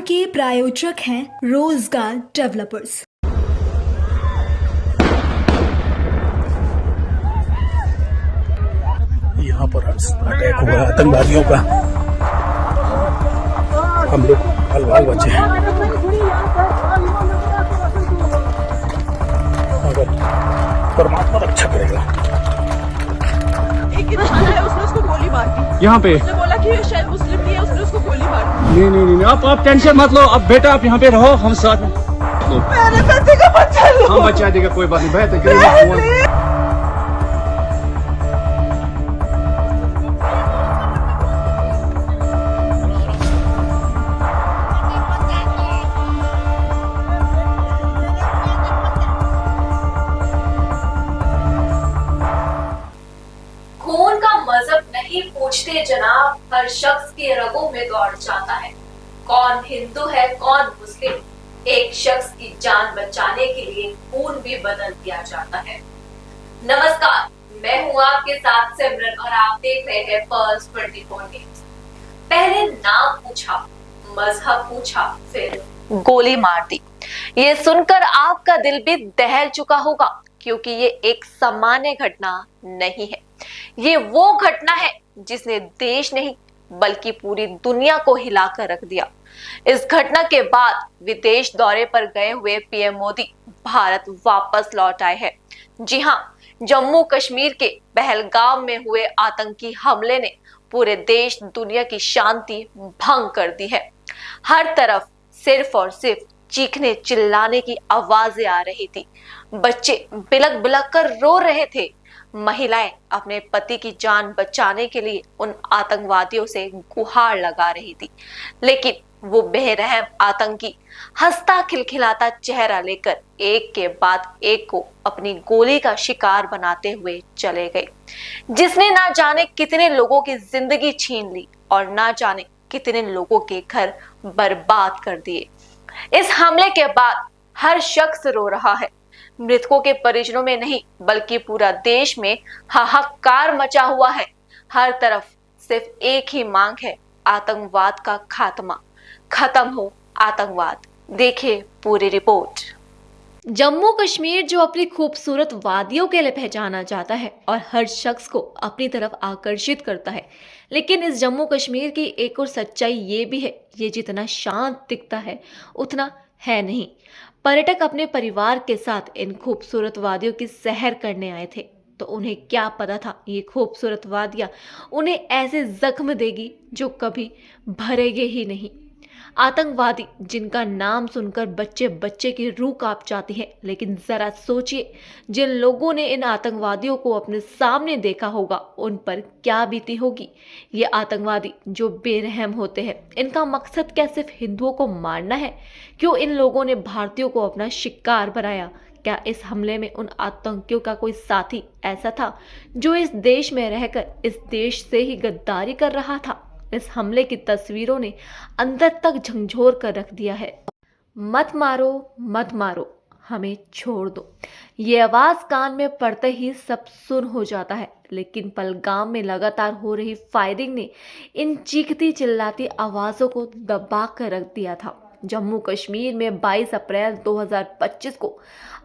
के प्रायोजक हैं रोजगार डेवलपर्स। यहाँ पर अटैक हुआ आतंकवादियों का, हम लोग बाल बचे हैं। अगर परमात्मा रक्षा करेगा। एक इंसान है, उसने उसको गोली मार दी यहाँ पे। उसने बोला कि ये शायद मुस्लिम नहीं है, उसने उसको गोली मार दी। नहीं, आप टेंशन मत लो। अब बेटा आप यहाँ पे रहो, हम साथ में। मेरे बेटे का बच्चा लो। हम बचा देगा, कोई बात नहीं। बेहतर खून का मजहब नहीं पूछते जनाब, हर शख्स के रगों में दौड़ जाता है। कौन हिंदू है कौन मुस्लिम, एक शख्स की जान बचाने के लिए खून भी बदल दिया जाता है। नमस्कार, मैं हूँ आपके साथ सिमरन और आप देख रहे हैं पल्स 24 न्यूज। पहले नाम पूछा, मजहब पूछा, फिर गोली मार दी। ये सुनकर आपका दिल भी दहल चुका होगा, क्योंकि ये एक सामान्य घटना नहीं है। ये वो घटना है जिसने देश नहीं बल्कि पूरी दुनिया को हिलाकर रख दिया। इस घटना के बाद विदेश दौरे पर गए हुए पीएम मोदी भारत वापस लौट आए हैं। जी हां, जम्मू कश्मीर के पहलगाम में हुए आतंकी हमले ने पूरे देश दुनिया की शांति भंग कर दी है। हर तरफ सिर्फ और सिर्फ चीखने चिल्लाने की आवाजें आ रही थी। बच्चे बिलक बिलक कर रो रहे थे। महिलाएं अपने पति की जान बचाने के लिए उन आतंकवादियों से गुहार लगा रही थी, लेकिन वो बेरहम आतंकी हंसता खिलखिलाता चेहरा लेकर एक के बाद एक को अपनी गोली का शिकार बनाते हुए चले गए, जिसने ना जाने कितने लोगों की जिंदगी छीन ली और ना जाने कितने लोगों के घर बर्बाद कर दिए। इस हमले के बाद हर शख्स रो रहा है। मृतकों के परिजनों में नहीं बल्कि पूरा देश में हाहाकार मचा हुआ है। हर तरफ सिर्फ एक ही मांग है, आतंकवाद का खात्मा। खत्म हो आतंकवाद। देखिए पूरी रिपोर्ट। जम्मू कश्मीर जो अपनी खूबसूरत वादियों के लिए पहचाना जाता है और हर शख्स को अपनी तरफ आकर्षित करता है, लेकिन इस जम्मू कश्मीर की एक और सच्चाई ये भी है, ये जितना शांत दिखता है उतना है नहीं। पर्यटक अपने परिवार के साथ इन खूबसूरत वादियों की सैर करने आए थे, तो उन्हें क्या पता था ये खूबसूरत वादियां उन्हें ऐसे जख्म देगी जो कभी भरेंगे ही नहीं। आतंकवादी जिनका नाम सुनकर बच्चे बच्चे की रूह कांप जाती है, लेकिन जरा सोचिए जिन लोगों ने इन आतंकवादियों को अपने सामने देखा होगा उन पर क्या बीती होगी। ये आतंकवादी जो बेरहम होते हैं, इनका मकसद क्या सिर्फ हिंदुओं को मारना है? क्यों इन लोगों ने भारतीयों को अपना शिकार बनाया? क्या इस हमले में उन आतंकियों का कोई साथी ऐसा था जो इस देश में रहकर इस देश से ही गद्दारी कर रहा था? इस हमले की तस्वीरों ने अंदर तक झंझोर कर रख दिया है। मत मारो मत मारो, हमें छोड़ दो। ये आवाज कान में पड़ते ही सब सुन हो जाता है, लेकिन पहलगाम में लगातार हो रही फायरिंग ने इन चीखती चिल्लाती आवाजों को दबा कर रख दिया था। जम्मू कश्मीर में 22 अप्रैल 2025 को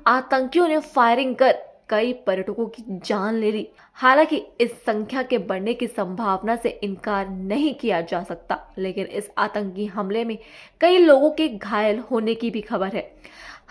आतंकियों ने फायरिंग कर कई पर्यटकों की जान ले ली। हालांकि इस संख्या के बढ़ने की संभावना से इनकार नहीं किया जा सकता, लेकिन इस आतंकी हमले में कई लोगों के घायल होने की भी खबर है।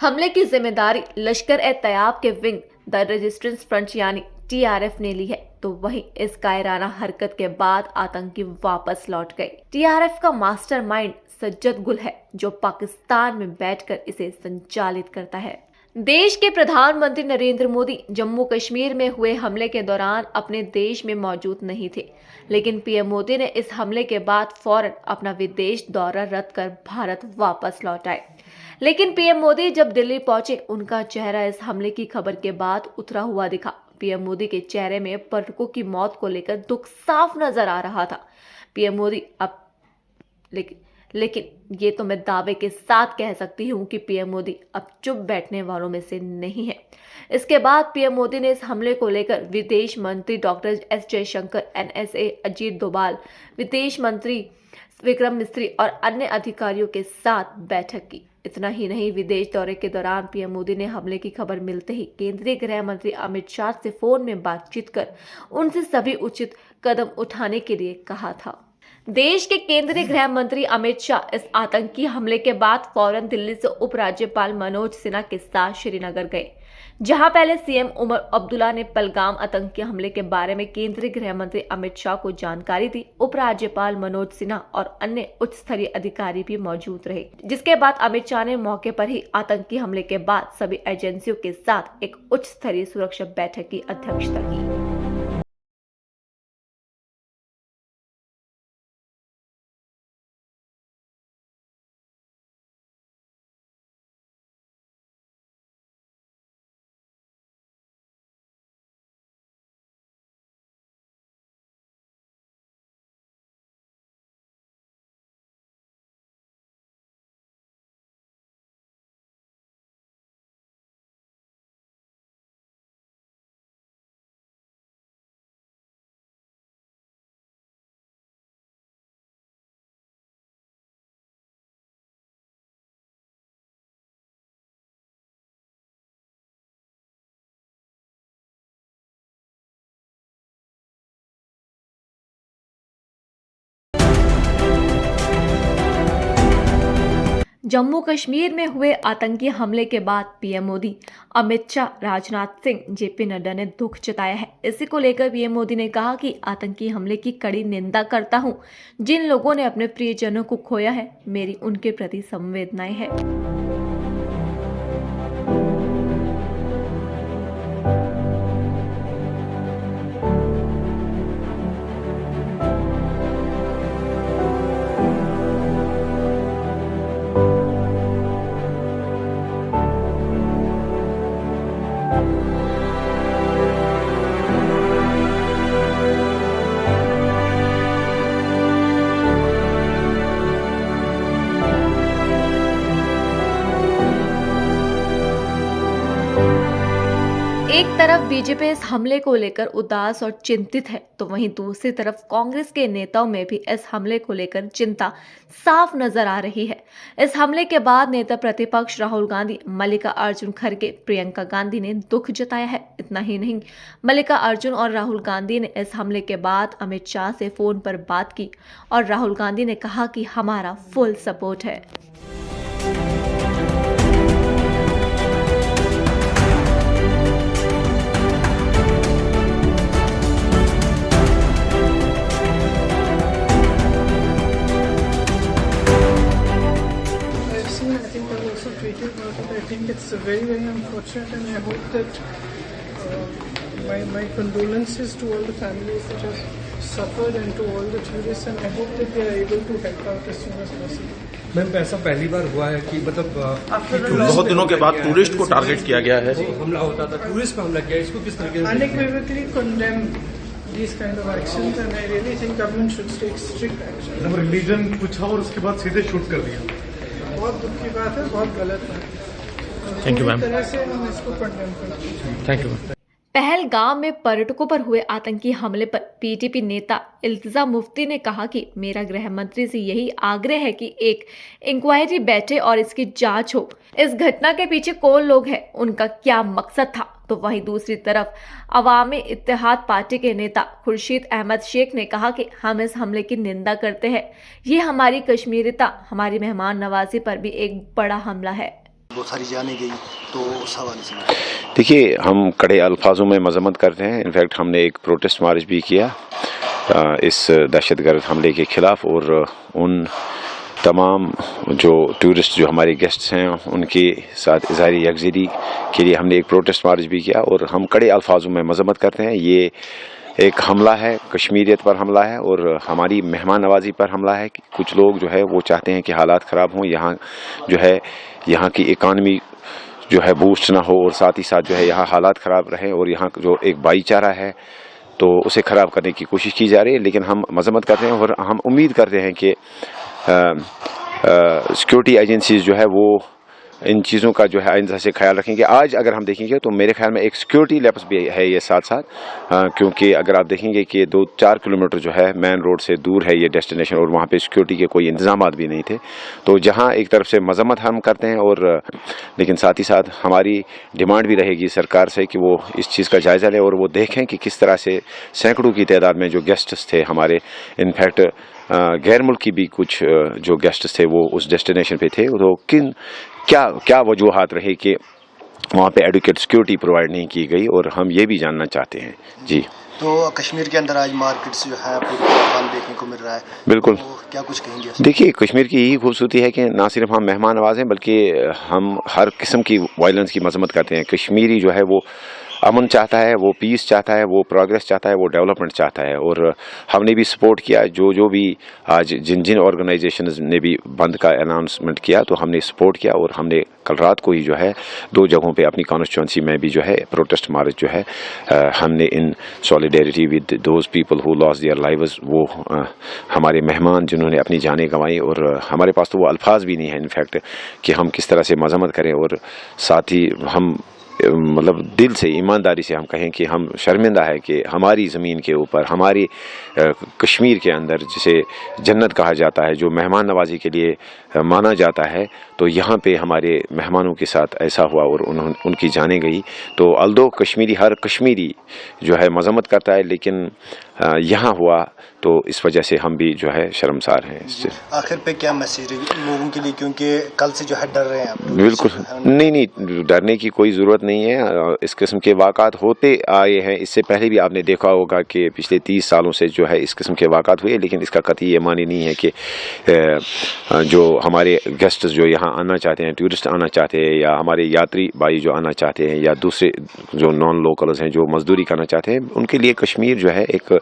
हमले की जिम्मेदारी लश्कर-ए-तैयबा के विंग द रेजिस्टेंस फ्रंट यानी TRF ने ली है, तो वहीं इस कायराना हरकत के बाद आतंकी वापस लौट गए। TRF का मास्टरमाइंड सज्जद गुल है, जो पाकिस्तान में बैठकर इसे संचालित करता है। देश के प्रधानमंत्री नरेंद्र मोदी जम्मू कश्मीर में हुए हमले के दौरान अपने देश में मौजूद नहीं थे, लेकिन पीएम मोदी ने इस हमले के बाद फौरन अपना विदेश दौरा रद्द कर भारत वापस लौट आए। लेकिन पीएम मोदी जब दिल्ली पहुंचे, उनका चेहरा इस हमले की खबर के बाद उतरा हुआ दिखा। पीएम मोदी के चेहरे में पर्यटकों की मौत को लेकर दुख साफ नजर आ रहा था। पीएम मोदी अब लेकिन ये तो मैं दावे के साथ कह सकती हूँ कि पीएम मोदी अब चुप बैठने वालों में से नहीं है। इसके बाद पीएम मोदी ने इस हमले को लेकर विदेश मंत्री doctor S Jaishankar, NSA Ajit Doval, विदेश मंत्री विक्रम मिस्त्री और अन्य अधिकारियों के साथ बैठक की। इतना ही नहीं, विदेश दौरे के दौरान पीएम मोदी ने हमले की खबर मिलते ही केंद्रीय गृह मंत्री अमित शाह से फोन में बातचीत कर उनसे सभी उचित कदम उठाने के लिए कहा था। देश के केंद्रीय गृह मंत्री अमित शाह इस आतंकी हमले के बाद फौरन दिल्ली से उपराज्यपाल मनोज सिन्हा के साथ श्रीनगर गए, जहां पहले सीएम उमर अब्दुल्ला ने पहलगाम आतंकी हमले के बारे में केंद्रीय गृह मंत्री अमित शाह को जानकारी दी। उपराज्यपाल मनोज सिन्हा और अन्य उच्च स्तरीय अधिकारी भी मौजूद रहे, जिसके बाद अमित शाह ने मौके पर ही आतंकी हमले के बाद सभी एजेंसियों के साथ एक उच्च स्तरीय सुरक्षा बैठक की अध्यक्षता की। जम्मू कश्मीर में हुए आतंकी हमले के बाद पीएम मोदी, अमित शाह, राजनाथ सिंह, जेपी नड्डा ने दुख जताया है। इसी को लेकर पीएम मोदी ने कहा कि आतंकी हमले की कड़ी निंदा करता हूं। जिन लोगों ने अपने प्रियजनों को खोया है, मेरी उनके प्रति संवेदनाएं हैं। एक तरफ बीजेपी इस हमले को लेकर उदास और चिंतित है, तो वहीं दूसरी तरफ कांग्रेस के नेताओं में भी इस हमले को लेकर चिंता साफ नजर आ रही है। इस हमले के बाद नेता प्रतिपक्ष राहुल गांधी, मल्लिकार्जुन खड़गे, प्रियंका गांधी ने दुख जताया है। इतना ही नहीं, मल्लिकार्जुन और राहुल गांधी ने इस हमले के बाद अमित शाह से फोन पर बात की और राहुल गांधी ने कहा कि हमारा फुल सपोर्ट है। I think it's very, very unfortunate, and I hope that my condolences to all the families that have suffered and to all the tourists, and I hope that they are able to help out as soon as possible. Ma'am, ऐसा पहली बार हुआ है कि मतलब बहुत दिनों के बाद टूरिस्ट को टारगेट किया गया है। हमला होता था, टूरिस्ट पर हमला किया, इसको किस तरीके से unequivocally condemn these kind of actions, and I really think government should take strict action. Religion पूछा और उसके बाद सीधे शूट कर दिया। बहुत दुख की बात है, बहुत गलत है। Thank you ma'am. पूरी तरह से हम इसको कंडेम करते हैं। Thank you. पहलगाम में पर्यटकों पर हुए आतंकी हमले पर पीटीपी नेता इल्तिजा मुफ्ती ने कहा कि मेरा गृह मंत्री से यही आग्रह है कि एक इंक्वायरी बैठे और इसकी जांच हो। इस घटना के पीछे कौन लोग हैं, उनका क्या मकसद था। तो वहीं दूसरी तरफ अवामी इत्तेहाद पार्टी के नेता खुर्शीद अहमद शेख ने कहा कि हम इस हमले की निंदा करते हैं। ये हमारी कश्मीरिता, हमारी मेहमान नवाजी पर भी एक बड़ा हमला है। बहुत सारी जाने गई, तो उस हवाले से देखिए, हम कड़े अल्फाजों में मजम्मत करते हैं। इनफैक्ट हमने एक प्रोटेस्ट मार्च भी किया इस दहशतगर्द हमले के खिलाफ, और उन तमाम जो टूरिस्ट जो हमारे गेस्ट्स हैं उनके साथ इज़हार यकजहती के लिए हमने एक प्रोटेस्ट मार्च भी किया, और हम कड़े अल्फाजों में मजम्मत करते हैं। ये एक हमला है, कश्मीरियत पर हमला है और हमारी मेहमान नवाजी पर हमला है। कुछ लोग जो है वो चाहते हैं कि हालात ख़राब हों, यहाँ जो है यहाँ की इकानमी जो है बूस्ट ना हो, और साथ ही साथ जो है यहाँ हालात ख़राब रहे, और यहाँ जो एक भाईचारा है तो उसे ख़राब करने की कोशिश की जा रही है। लेकिन हम मजम्मत करते हैं और हम उम्मीद करते हैं कि सिक्योरिटी एजेंसीज जो है वो इन चीज़ों का जो है आइंदा से ख्याल रखेंगे। आज अगर हम देखेंगे तो मेरे ख्याल में एक सिक्योरिटी लैप्स भी है ये साथ साथ, क्योंकि अगर आप देखेंगे कि 2-4 किलोमीटर जो है मेन रोड से दूर है ये डेस्टिनेशन और वहाँ पे सिक्योरिटी के कोई इंतजाम भी नहीं थे। तो जहाँ एक तरफ से मजम्मत हम करते हैं और लेकिन साथ ही साथ हमारी डिमांड भी रहेगी सरकार से कि वो इस चीज़ का जायज़ा लें और वो देखें कि किस तरह से सैकड़ों की तादाद में जो गेस्ट्स थे हमारे, इनफैक्ट गैर मुल्की भी कुछ जो गेस्ट्स थे वो उस डेस्टिनेशन पे थे, तो क्या वजूहात रही कि वहाँ पे एडुकेट सिक्योरिटी प्रोवाइड नहीं की गई, और हम ये भी जानना चाहते हैं जी। तो कश्मीर के अंदर आज मार्केट्स जो है पूरा देखने को मिल रहा है, बिल्कुल, तो क्या कुछ कहेंगे? देखिए, कश्मीर की यही खूबसूरती है कि ना सिर्फ हम मेहमान नवाज हैं बल्कि हम हर किस्म की वायलेंस की मजम्मत करते हैं। कश्मीरी जो है वो अमन चाहता है, वो पीस चाहता है, वो प्रोग्रेस चाहता है, वो डेवलपमेंट चाहता है, और हमने भी सपोर्ट किया। जो भी आज जिन ऑर्गेनाइजेशंस ने भी बंद का अनाउंसमेंट किया तो हमने सपोर्ट किया, और हमने कल रात को ही जो है 2 जगहों पे अपनी कॉन्स्टिट्यूंसी में भी जो है प्रोटेस्ट मार्च जो है हमने in solidarity with those people who lost their lives, वो हमारे मेहमान जिन्होंने अपनी जानें गंवाई, और हमारे पास तो वो अल्फाज भी नहीं है इनफैक्ट कि हम किस तरह से मजम्मत करें, और साथ ही हम मतलब दिल से ईमानदारी से हम कहें कि हम शर्मिंदा है कि हमारी ज़मीन के ऊपर, हमारी कश्मीर के अंदर जिसे जन्नत कहा जाता है, जो मेहमान नवाजी के लिए माना जाता है, तो यहाँ पे हमारे मेहमानों के साथ ऐसा हुआ और उनकी जाने गई। तो अल्दो हर कश्मीरी जो है मजम्मत करता है, लेकिन यहाँ हुआ तो इस वजह से हम भी जो है शर्मसार हैं इससे। आखिर पे क्या मैसेज लोगों के लिए, क्योंकि कल से जो है डर रहे हैं आप? बिल्कुल नहीं, डरने की कोई ज़रूरत नहीं है। इस किस्म के वाक़ात होते आए हैं, इससे पहले भी आपने देखा होगा कि पिछले 30 सालों से जो है इस किस्म के वाक़ात हुए, लेकिन इसका कतई ये मानी नहीं है कि जो हमारे गेस्ट्स जो यहाँ आना चाहते हैं, टूरिस्ट आना चाहते हैं, या हमारे यात्री भाई जो आना चाहते हैं, या दूसरे जो नॉन लोकल्स हैं जो मजदूरी करना चाहते हैं, उनके लिए कश्मीर जो है एक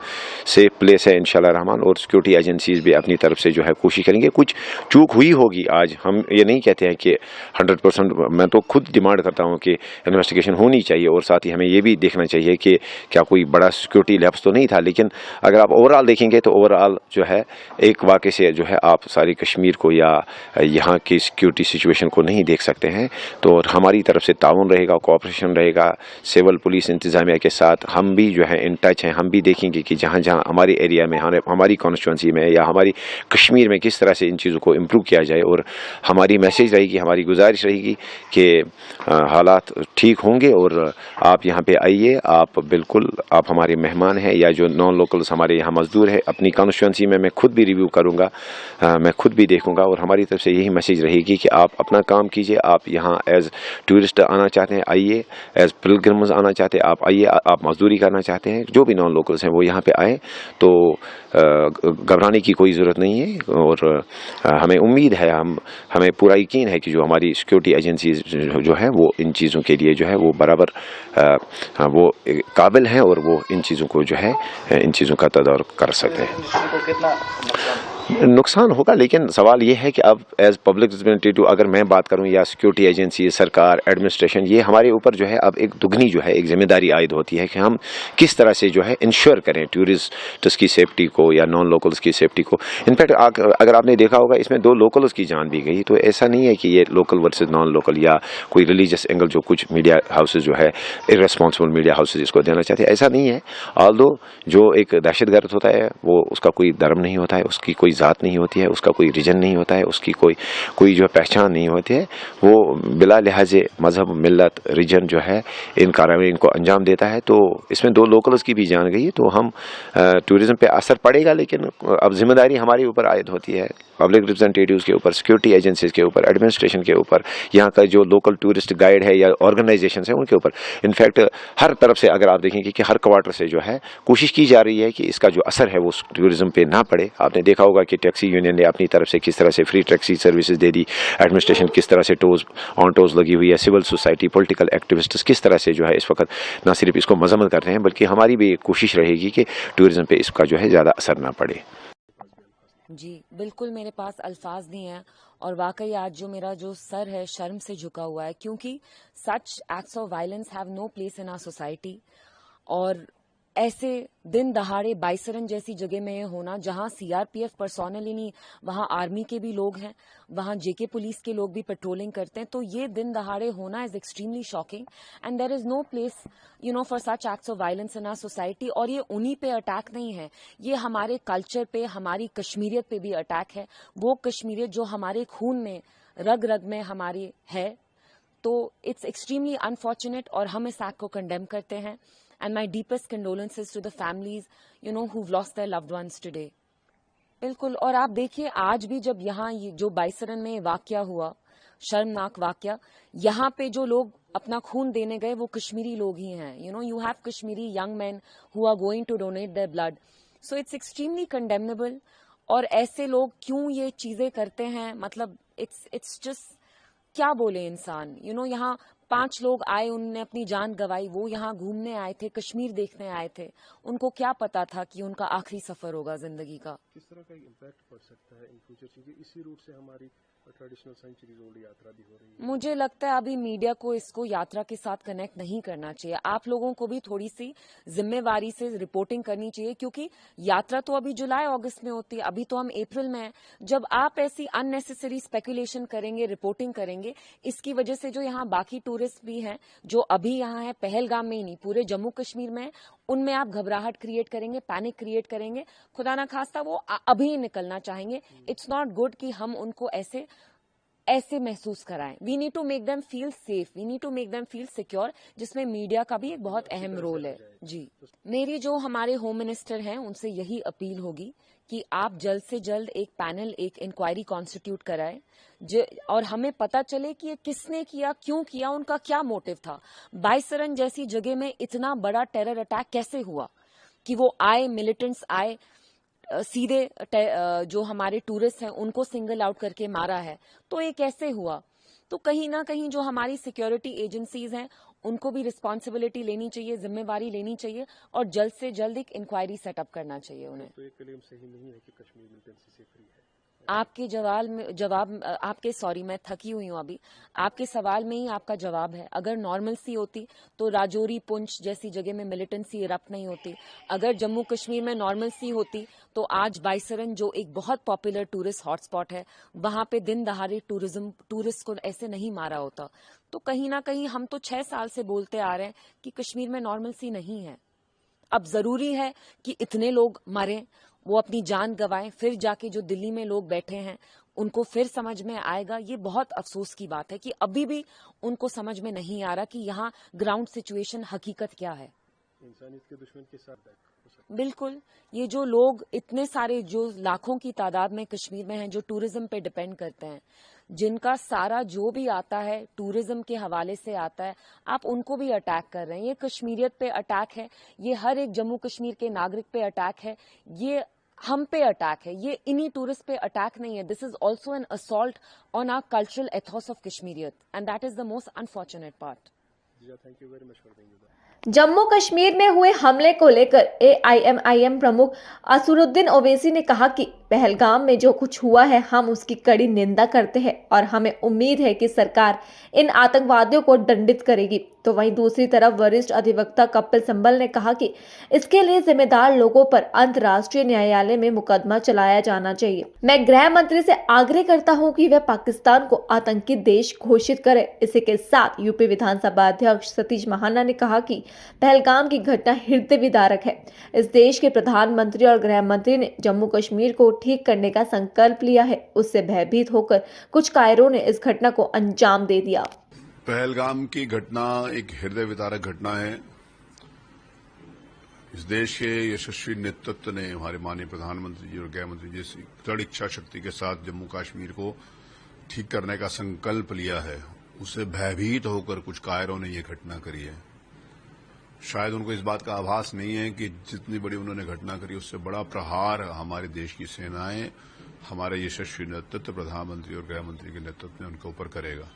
सेफ प्लेस है इंशाल्लाह रहमान। और सिक्योरिटी एजेंसीज भी अपनी तरफ से जो है कोशिश करेंगे। कुछ चूक हुई होगी आज, हम ये नहीं कहते हैं कि 100%, मैं तो खुद डिमांड करता हूँ कि इन्वेस्टिगेशन होनी चाहिए, और साथ ही हमें ये भी देखना चाहिए कि क्या कोई बड़ा सिक्योरिटी लैप्स तो नहीं था। लेकिन अगर आप ओवरऑल देखेंगे तो ओवरऑल जो है एक वाक़े से जो है आप सारी कश्मीर को या यहाँ की सिक्योरिटी सिचुएशन को नहीं देख सकते हैं। तो हमारी तरफ से ताउन रहेगा, कोऑपरेशन रहेगा सिविल पुलिस इंतजामिया के साथ। हम भी जो है इन टच हैं, हम भी देखेंगे कि जहाँ जहाँ हमारे एरिया में, हमारी कॉन्स्टिट्यूंसी में या हमारी कश्मीर में किस तरह से इन चीज़ों को इम्प्रूव किया जाए। और हमारी मैसेज रहेगी, हमारी गुजारिश रहेगी कि हालात ठीक होंगे और आप यहाँ पे आइए, आप बिल्कुल आप हमारे मेहमान हैं, या जो नॉन लोकल्स हमारे यहाँ मजदूर है अपनी कॉन्स्टिट्यूंसी में, मैं खुद भी रिव्यू करूँगा, मैं खुद भी देखूँगा। और हमारी तरफ से यही मैसेज रहेगी कि आप अपना काम कीजिए। आप यहाँ एज टूरिस्ट आना चाहते हैं आइए, एज पिलग्रिम्स आना चाहते हैं आप आइए, आप मजदूरी करना चाहते हैं, जो भी नॉन लोकल्स हैं वो यहाँ पे आए। तो घबराने की कोई ज़रूरत नहीं है, और हमें उम्मीद है, हमें पूरा यकीन है कि जो हमारी सिक्योरिटी एजेंसीज जो है वो इन चीज़ों के लिए जो है वो बराबर वो काबिल हैं, और वो इन चीज़ों को जो है इन चीज़ों का तदारुक कर सकते हैं। नुकसान होगा, लेकिन सवाल ये है कि अब एज पब्लिक रिप्रेजेंटेटिव अगर मैं बात करूं, या सिक्योरिटी एजेंसी, सरकार, एडमिनिस्ट्रेशन, ये हमारे ऊपर जो है अब एक दुगनी जो है एक जिम्मेदारी आयद होती है कि हम किस तरह से जो है इंश्योर करें टूरिस्ट्स की सेफ्टी को या नॉन लोकल्स की सेफ्टी को। इनफैक्ट अगर आपने देखा होगा इसमें 2 लोकल्स की जान भी गई। तो ऐसा नहीं है कि ये लोकल वर्सेस नॉन लोकल या कोई रिलीजियस एंगल जो कुछ मीडिया हाउसेज जो है इर्रेस्पॉन्सिबल मीडिया हाउसेज इसको देना चाहते हैं, ऐसा नहीं है। ऑल्दो जो एक दहशतगर्द होता है वो उसका कोई धर्म नहीं होता है, उसकी कोई जात नहीं होती है, उसका कोई रीजन नहीं होता है, उसकी कोई जो पहचान नहीं होती है, वो बिला लिहाजे मजहब, मिल्लत, रीजन जो है इन कार्रवाई को अंजाम देता है। तो इसमें 2 लोकल्स की भी जान गई। तो हम टूरिज्म पे असर पड़ेगा, लेकिन अब जिम्मेदारी हमारे ऊपर आयद होती है, पब्लिक रिप्रेजेंटेटिव्स के ऊपर, सिक्योरिटी एजेंसीज के ऊपर, एडमिनिस्ट्रेशन के ऊपर, यहाँ का जो लोकल टूरिस्ट गाइड है या ऑर्गेनाइजेशन है उनके ऊपर। इनफैक्ट हर तरफ से अगर आप देखेंगे कि हर क्वार्टर से जो है कोशिश की जा रही है कि इसका जो असर है वो टूरिज्म पे ना पड़े। आपने देखा होगा कि टैक्सी यूनियन ने अपनी तरफ से किस तरह से फ्री टैक्सी सर्विसेज दे दी, एडमिनिस्ट्रेशन किस तरह से ऑन टोज लगी हुई है, सिविल सोसाइटी, पॉलिटिकल एक्टिविस्ट्स किस तरह से जो है इस वक्त ना सिर्फ इसको मजम्मत करते हैं बल्कि हमारी भी कोशिश रहेगी कि टूरिज्म पे इसका जो है ज़्यादा असर ना पड़े। जी बिल्कुल, मेरे पास अल्फाज नहीं है, और वाकई आज मेरा जो सर है शर्म से झुका हुआ है, क्योंकि such acts of violence have no place in our society. और ऐसे दिन दहाड़े बाइसरन जैसी जगह में होना, जहां सीआरपीएफ पर्सोनल ही नहीं, वहां आर्मी के भी लोग हैं, वहां जेके पुलिस के लोग भी पेट्रोलिंग करते हैं, तो ये दिन दहाड़े होना is extremely shocking and there is no place for such acts of violence in our society. और ये उन्हीं पे अटैक नहीं है, ये हमारे कल्चर पे, हमारी कश्मीरियत पे भी अटैक है, वो कश्मीरियत जो हमारे खून में, रग रग में हमारी है। तो इट्स एक्सट्रीमली अनफॉर्चुनेट और हम इस एक्ट को कंडेम करते हैं। And my deepest condolences to the families, who've lost their loved ones today. बिल्कुल। और आप देखिए, आज भी जब यहाँ ये जो बाइसरन में वाकया हुआ, शर्मनाक वाकया, यहाँ पे जो लोग अपना खून देने गए वो कश्मीरी लोग ही हैं। You have Kashmiri young men who are going to donate their blood. So it's extremely condemnable. और ऐसे लोग क्यों ये चीजें करते हैं, मतलब it's just क्या बोले इंसान। यहाँ 5 लोग आए, उनने अपनी जान गंवाई, वो यहाँ घूमने आए थे, कश्मीर देखने आए थे, उनको क्या पता था कि उनका आखिरी सफर होगा जिंदगी का। किस तरह का इम्पैक्ट पड़ सकता है इन फ्यूचर, क्योंकि इसी रूट से हमारी ट्रेडिशनल सेंचुरी रोड यात्रा भी हो रही है। मुझे लगता है अभी मीडिया को इसको यात्रा के साथ कनेक्ट नहीं करना चाहिए। आप लोगों को भी थोड़ी सी जिम्मेवारी से रिपोर्टिंग करनी चाहिए, क्योंकि यात्रा तो अभी जुलाई अगस्त में होती है, अभी तो हम अप्रैल में हैं। जब आप ऐसी अननेसेसरी स्पेकुलेशन करेंगे, रिपोर्टिंग करेंगे, इसकी वजह से जो यहाँ बाकी टूरिस्ट भी हैं, जो अभी यहाँ है, पहलगाम में ही नहीं पूरे जम्मू कश्मीर में, उनमें आप घबराहट क्रिएट करेंगे, पैनिक क्रिएट करेंगे, खुदा ना खास्ता वो अभी निकलना चाहेंगे। इट्स नॉट गुड कि हम उनको ऐसे महसूस कराएं। We need to make them feel safe, we need to make them feel secure, जिसमें मीडिया का भी एक बहुत अहम रोल है। जी, मेरी जो हमारे होम मिनिस्टर हैं उनसे यही अपील होगी कि आप जल्द से जल्द एक पैनल, एक इंक्वायरी कॉन्स्टिट्यूट कराएं और हमें पता चले कि ये किसने किया, क्यों किया, उनका क्या मोटिव था। बाइसरन जैसी जगह में इतना बड़ा टेरर अटैक कैसे हुआ कि वो आए, मिलिटेंट्स आए, सीधे जो हमारे टूरिस्ट हैं उनको सिंगल आउट करके मारा है, तो ये कैसे हुआ। तो कहीं ना कहीं जो हमारी सिक्योरिटी एजेंसीज हैं उनको भी रिस्पॉन्सिबिलिटी लेनी चाहिए, जिम्मेवारी लेनी चाहिए और जल्द से जल्द एक इंक्वायरी सेटअप करना चाहिए उन्हें। तो एक क्लेम सही नहीं है कि कश्मीर मिलिटेंसी से फ्री है। मैं थकी हुई हूँ अभी। आपके सवाल में ही आपका जवाब है। अगर नॉर्मलसी होती तो राजौरी, पुंछ जैसी जगह में मिलिटेंसी इरप्ट नहीं होती। अगर जम्मू कश्मीर में नॉर्मलसी होती तो आज बाइसरन, जो एक बहुत पॉपुलर टूरिस्ट हॉटस्पॉट है, वहां पे दिन दहाड़े टूरिस्ट को ऐसे नहीं मारा होता। तो कहीं ना कहीं हम तो 6 साल से बोलते आ रहे हैं कि कश्मीर में नॉर्मलसी नहीं है। अब जरूरी है कि इतने लोग मरें, वो अपनी जान गंवाएं, फिर जाके जो दिल्ली में लोग बैठे हैं उनको फिर समझ में आएगा। ये बहुत अफसोस की बात है कि अभी भी उनको समझ में नहीं आ रहा कि यहाँ ग्राउंड सिचुएशन, हकीकत क्या है। इंसानियत के दुश्मन के साथ बिल्कुल, ये जो लोग इतने सारे, जो लाखों की तादाद में कश्मीर में हैं, जो टूरिज्म पे डिपेंड करते हैं, जिनका सारा जो भी आता है टूरिज्म के हवाले से आता है, आप उनको भी अटैक कर रहे हैं। ये कश्मीरियत पे अटैक है, ये हर एक जम्मू कश्मीर के नागरिक पे अटैक है, ये हम पे अटैक है, ये इन्हीं टूरिस्ट पे अटैक नहीं है। This is also an assault on our cultural ethos of Kashmiriyat and that is the most unfortunate part. Thank you very much for being. Jammu Kashmir में हुए हमले को लेकर AIMIM प्रमुख असुरुद्दीन ओवैसी ने कहा कि पहलगाम में जो कुछ हुआ है हम उसकी कड़ी निंदा करते हैं और हमें उम्मीद है कि सरकार इन आतंकवादियों को दंडित करेगी। तो वहीं दूसरी तरफ वरिष्ठ अधिवक्ता कपिल सिब्बल ने कहा कि इसके लिए जिम्मेदार लोगों पर अंतर्राष्ट्रीय न्यायालय में मुकदमा चलाया जाना चाहिए। मैं गृह मंत्री से आग्रह करता हूं कि वह पाकिस्तान को आतंकी देश घोषित करे। इसी के साथ यूपी विधानसभा अध्यक्ष सतीश महाना ने कहा कि पहलगाम की घटना हृदय विदारक है। इस देश के प्रधानमंत्री और गृह मंत्री ने जम्मू कश्मीर को ठीक करने का संकल्प लिया है। उससे भयभीत होकर कुछ कायरों ने इस घटना को अंजाम दे दिया। पहलगाम की घटना एक हृदय विदारक घटना है। इस देश के यशस्वी नेतृत्व ने, हमारे माननीय प्रधानमंत्री जी और गृह मंत्री जी से दृढ़ इच्छा शक्ति के साथ जम्मू कश्मीर को ठीक करने का संकल्प लिया है। उससे भयभीत होकर कुछ कायरों ने ये घटना करी है। शायद उनको इस बात का आभास नहीं है कि जितनी बड़ी उन्होंने घटना करी उससे बड़ा प्रहार हमारे देश की सेनाएं, हमारे यशस्वी नेतृत्व, प्रधानमंत्री और गृह मंत्री के नेतृत्व में उनके ऊपर करेगा।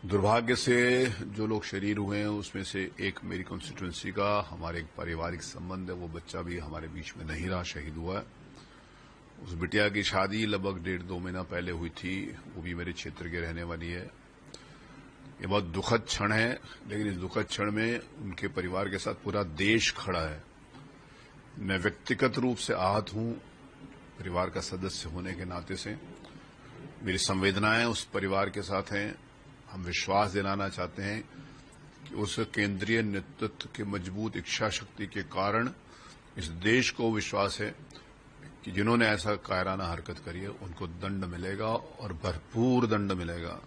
दुर्भाग्य से जो लोग शरीर हुए हैं उसमें से एक मेरी कॉन्स्टिट्यूएंसी का, हमारे एक पारिवारिक संबंध है, वो बच्चा भी हमारे बीच में नहीं रहा, शहीद हुआ है। उस बिटिया की शादी लगभग 1.5-2 महीना पहले हुई थी, वो भी मेरे क्षेत्र की रहने वाली है। ये बहुत दुखद क्षण है, लेकिन इस दुखद क्षण में उनके परिवार के साथ पूरा देश खड़ा है। मैं व्यक्तिगत रूप से आहत हूं, परिवार का सदस्य होने के नाते से मेरी संवेदनाएं उस परिवार के साथ हैं। हम विश्वास दिलाना चाहते हैं कि उस केंद्रीय नेतृत्व के मजबूत इच्छा शक्ति के कारण इस देश को विश्वास है कि जिन्होंने ऐसा कायराना हरकत करी है उनको दंड मिलेगा और भरपूर दंड मिलेगा।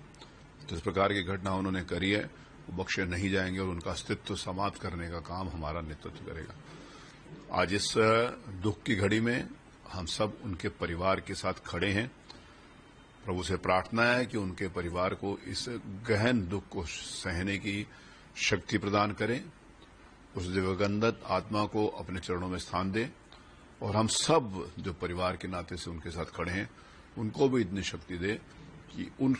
जिस प्रकार की घटना उन्होंने करी है वो बख्शे नहीं जाएंगे और उनका अस्तित्व समाप्त करने का काम हमारा नेतृत्व करेगा। आज इस दुख की घड़ी में हम सब उनके परिवार के साथ खड़े हैं। प्रभु से प्रार्थना है कि उनके परिवार को इस गहन दुख को सहने की शक्ति प्रदान करें, उस दिवंगत आत्मा को अपने चरणों में स्थान दे और हम सब जो परिवार के नाते से उनके साथ खड़े हैं उनको भी इतनी शक्ति दे कि उन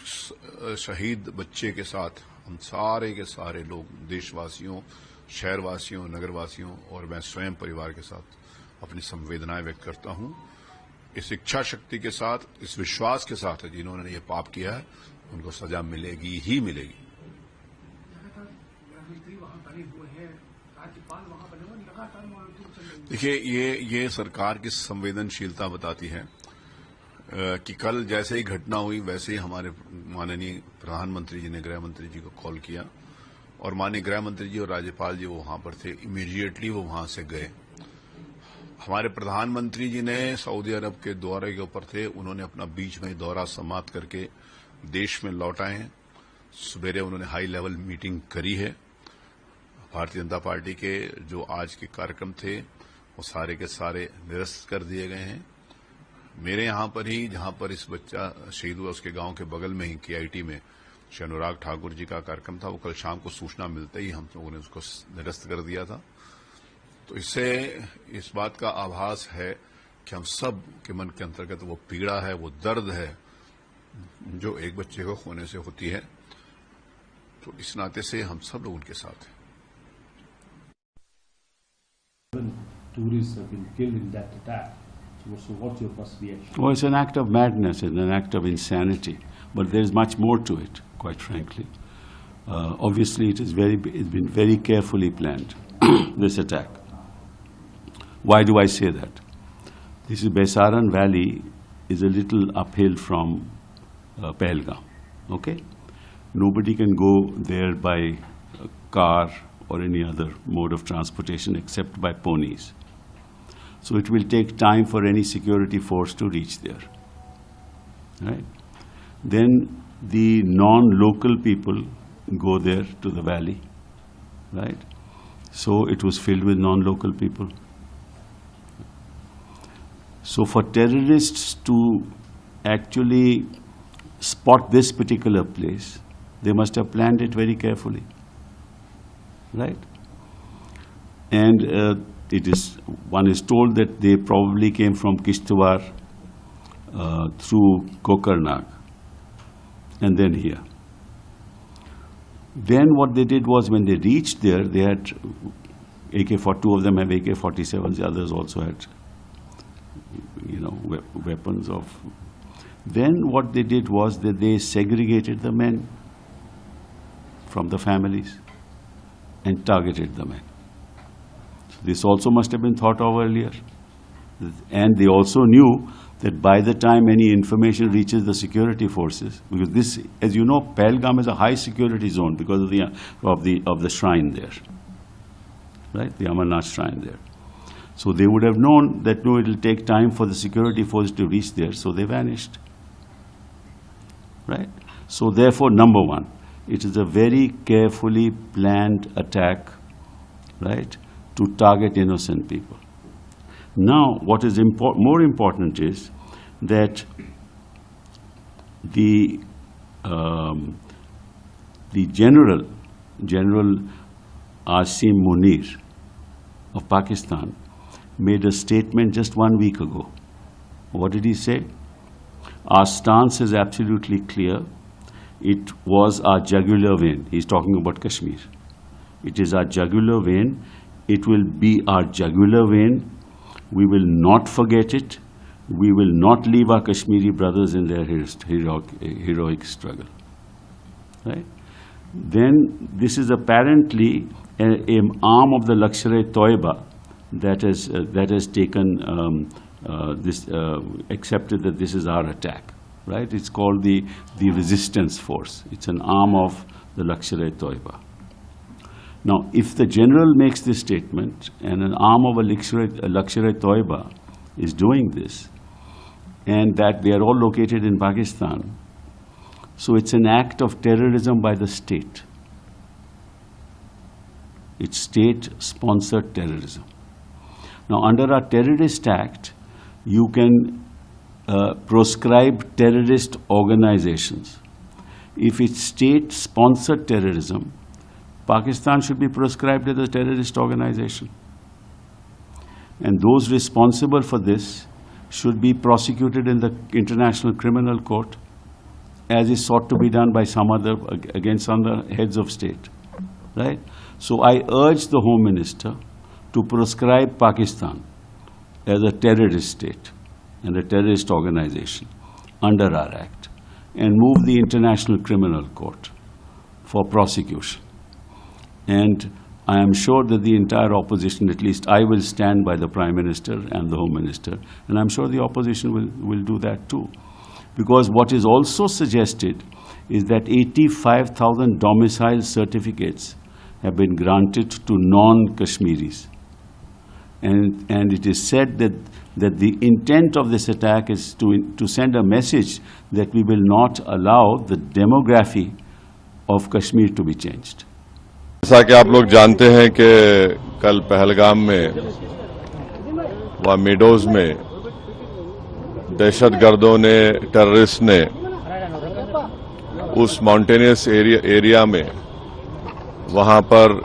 शहीद बच्चे के साथ हम सारे के सारे लोग, देशवासियों, शहरवासियों, नगरवासियों और मैं स्वयं परिवार के साथ अपनी संवेदनाएं व्यक्त करता हूं। इस इच्छा शक्ति के साथ, इस विश्वास के साथ जिन्होंने ये पाप किया है उनको सजा मिलेगी ही मिलेगी। देखिए, ये सरकार की संवेदनशीलता बताती है कि कल जैसे ही घटना हुई वैसे ही हमारे माननीय प्रधानमंत्री जी ने गृह मंत्री जी को कॉल किया और माननीय गृह मंत्री जी और राज्यपाल जी वो वहां पर थे। इमीडिएटली वो वहां से गए। हमारे प्रधानमंत्री जी ने सऊदी अरब के दौरे के ऊपर थे, उन्होंने अपना बीच में दौरा समाप्त करके देश में लौट आए हैं। सवेरे उन्होंने हाई लेवल मीटिंग करी है। भारतीय जनता पार्टी के जो आज के कार्यक्रम थे वो सारे के सारे निरस्त कर दिए गए हैं। मेरे यहां पर ही, जहां पर इस बच्चा शहीद हुआ उसके गांव के बगल में ही KIT में श्री अनुराग ठाकुर जी का कार्यक्रम था। वो कल शाम को सूचना मिलते ही हम लोगों ने उसको निरस्त कर दिया था। तो इससे इस बात का आभास है कि हम सब के मन के अंतर्गत वो पीड़ा है, वो दर्द है जो एक बच्चे को खोने से होती है। तो इस नाते से हम सब लोग उनके साथ हैं। Tourists have been killed in that attack. So what's your first reaction? Well, it's an act of madness and an act of insanity, but there is much more to it, quite frankly. Obviously, it's been very carefully planned, this attack. Why do I say that? This is Baisaran Valley is a little uphill from Pahalgam, okay? Nobody can go there by car or any other mode of transportation except by ponies. So it will take time for any security force to reach there, right? Then the non-local people go there to the valley, right? So it was filled with non-local people. So for terrorists to actually spot this particular place, they must have planned it very carefully, right? And one is told that they probably came from Kishtwar through Kokarnag and then here. Then what they did was when they reached there, they had two of them have AK-47s, the others also had, weapons of. Then what they did was that they segregated the men from the families and targeted the men. This also must have been thought of earlier. And they also knew that by the time any information reaches the security forces, because this, as you know, Pahalgam is a high security zone because of the shrine there, right? The Amarnath shrine there. So they would have known that no, it will take time for the security forces to reach there, so they vanished, right? So therefore, number one, it is a very carefully planned attack, right, to target innocent people. Now, what is more important is that the General Asim Munir of Pakistan made a statement just 1 week ago. What did he say? Our stance is absolutely clear. It was our jugular vein. He's talking about Kashmir. It is our jugular vein. It will be our jugular vein. We will not forget it. We will not leave our Kashmiri brothers in their heroic struggle. Right? then this is apparently an arm of the Lashkar-e-Toiba that has taken accepted that this is our attack, right? It's called the resistance force. It's an arm of the Lashkar-e-Toiba. Now, if the general makes this statement and an arm of a Lashkar-e-Toiba is doing this, and that they are all located in Pakistan, so it's an act of terrorism by the state. It's state-sponsored terrorism. Now, under our Terrorist Act, you can proscribe terrorist organizations. If it's state-sponsored terrorism, Pakistan should be proscribed as a terrorist organization. And those responsible for this should be prosecuted in the International Criminal Court, as is sought to be done by against other heads of state, right? So I urge the Home Minister to proscribe Pakistan as a terrorist state and a terrorist organization under our Act, and move the International Criminal Court for prosecution. And I am sure that the entire opposition, at least I will stand by the Prime Minister and the Home Minister, and I'm sure the opposition will do that too. Because what is also suggested is that 85,000 domicile certificates have been granted to non-Kashmiris. And it is said that the intent of this attack is to send a message that we will not allow the demography of Kashmir to be changed. जैसा कि आप लोग जानते हैं कि कल पहलगाम में व मीडोज में दहशतगर्दों ने, टेररिस्ट ने उस माउंटेनियस एरिया में वहां पर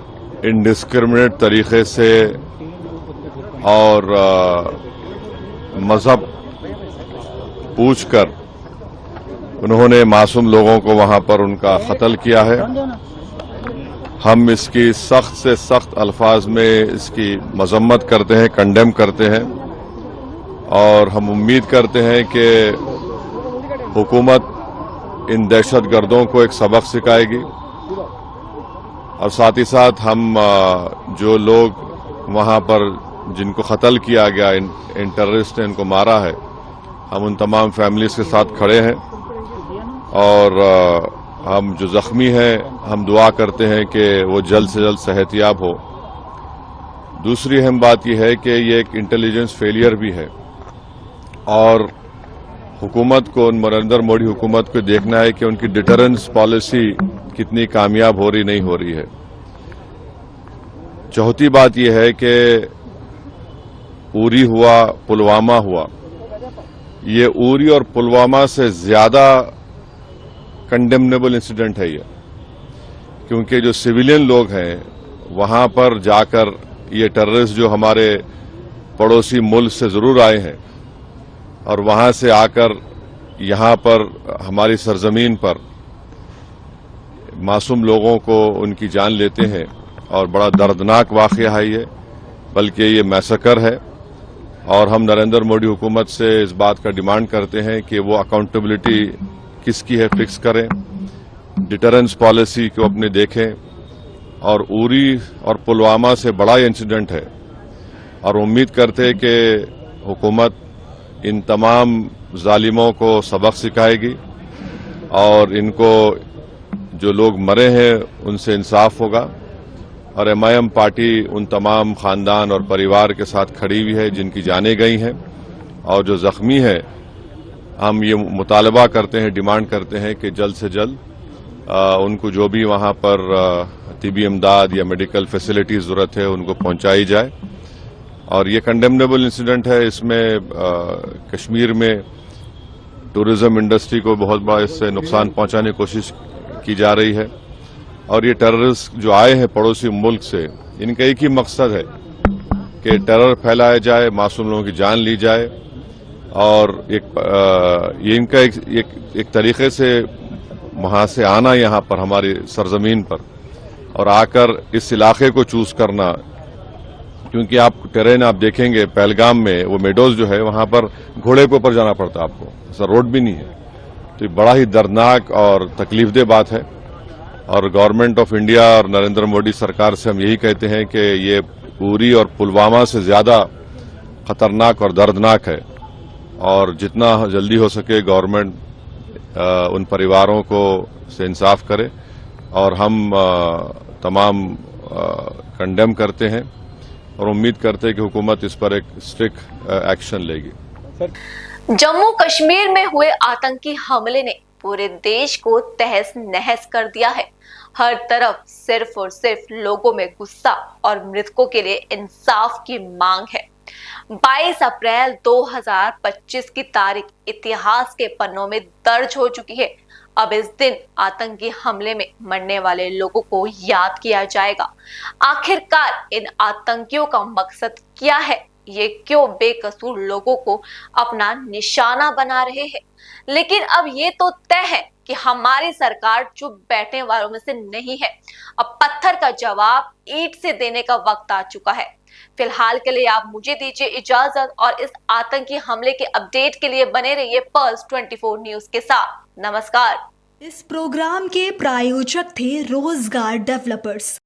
इंडिस्क्रिमिनेट तरीके से और मजहब पूछकर उन्होंने मासूम लोगों को वहां पर उनका कत्ल किया है। हम इसकी सख्त से सख्त अल्फाज में इसकी मजम्मत करते हैं, कंडेम करते हैं, और हम उम्मीद करते हैं कि हुकूमत इन दहशतगर्दों को एक सबक सिखाएगी, और साथ ही साथ हम जो लोग वहां पर जिनको कत्ल किया गया, इन टेररिस्ट ने इनको मारा है, हम उन तमाम फैमिलीज के साथ खड़े हैं, और हम जो जख्मी हैं हम दुआ करते हैं कि वो जल्द से जल्द सेहतियाब हो। दूसरी अहम बात यह है कि ये एक इंटेलिजेंस फेलियर भी है, और हुकूमत को, नरेंद्र मोदी हुकूमत को देखना है कि उनकी डिटरेंस पॉलिसी कितनी कामयाब हो रही नहीं हो रही है। चौथी बात यह है कि उरी हुआ, पुलवामा हुआ, ये उरी और पुलवामा से ज्यादा कंडेमनेबल इंसिडेंट है ये, क्योंकि जो सिविलियन लोग हैं वहां पर जाकर ये टेररिस्ट जो हमारे पड़ोसी मुल्क से जरूर आए हैं और वहां से आकर यहां पर हमारी सरजमीन पर मासूम लोगों को उनकी जान लेते हैं, और बड़ा दर्दनाक वाकया है ये, बल्कि ये मैसेकर है। और हम नरेंद्र मोदी हुकूमत से इस बात का डिमांड करते हैं कि वो अकाउंटेबिलिटी किसकी है फिक्स करें, डिटरेंस पॉलिसी को अपने देखें, और उरी और पुलवामा से बड़ा इंसिडेंट है, और उम्मीद करते हैं कि हुकूमत इन तमाम जालिमों को सबक सिखाएगी, और इनको जो लोग मरे हैं उनसे इंसाफ होगा। और MIM पार्टी उन तमाम खानदान और परिवार के साथ खड़ी हुई है जिनकी जानें गई हैं, और जो जख्मी है हम ये मुतालबा करते हैं, डिमांड करते हैं कि जल्द से जल्द उनको जो भी वहां पर तिबी इमदाद या मेडिकल फैसिलिटी जरूरत है उनको पहुंचाई जाए। और ये कंडेमनेबल इंसिडेंट है। इसमें कश्मीर में टूरिज्म इंडस्ट्री को बहुत बड़ा इससे नुकसान पहुंचाने की कोशिश की जा रही है, और ये टेररिस्ट जो आए हैं पड़ोसी मुल्क से, इनका एक ही मकसद है कि टेरर फैलाया जाए, मासूम लोगों की जान ली जाए, और ये इनका एक तरीके से वहां से आना यहाँ पर हमारी सरजमीन पर और आकर इस इलाके को चूज करना, क्योंकि आप टेरेन आप देखेंगे पहलगाम में वो मेडोज जो है वहां पर घोड़े के ऊपर जाना पड़ता है आपको, ऐसा रोड भी नहीं है। तो ये बड़ा ही दर्दनाक और तकलीफदेह बात है, और गवर्नमेंट ऑफ इंडिया और नरेंद्र मोदी सरकार से हम यही कहते हैं कि ये उरी और पुलवामा से ज्यादा खतरनाक और दर्दनाक है और जितना जल्दी हो सके गवर्नमेंट उन परिवारों को से इंसाफ करे और हम तमाम कंडेम करते हैं और उम्मीद करते हैं कि हुकूमत इस पर एक स्ट्रिक्ट एक्शन लेगी। जम्मू कश्मीर में हुए आतंकी हमले ने पूरे देश को तहस नहस कर दिया है। हर तरफ सिर्फ और सिर्फ लोगों में गुस्सा और मृतकों के लिए इंसाफ की मांग है। 22 अप्रैल 2025 की तारीख इतिहास के पन्नों में दर्ज हो चुकी है। अब इस दिन आतंकी हमले में मरने वाले लोगों को याद किया जाएगा। आखिरकार इन आतंकियों का मकसद क्या है? ये क्यों बेकसूर लोगों को अपना निशाना बना रहे हैं? लेकिन अब ये तो तय है कि हमारी सरकार चुप बैठने वालों में से नहीं है। अब पत्थर का जवाब ईंट से देने का वक्त आ चुका है। फिलहाल के लिए आप मुझे दीजिए इजाजत और इस आतंकी हमले के अपडेट के लिए बने रहिए पल्स 24 न्यूज के साथ। नमस्कार। इस प्रोग्राम के प्रायोजक थे रोजगार डेवलपर्स।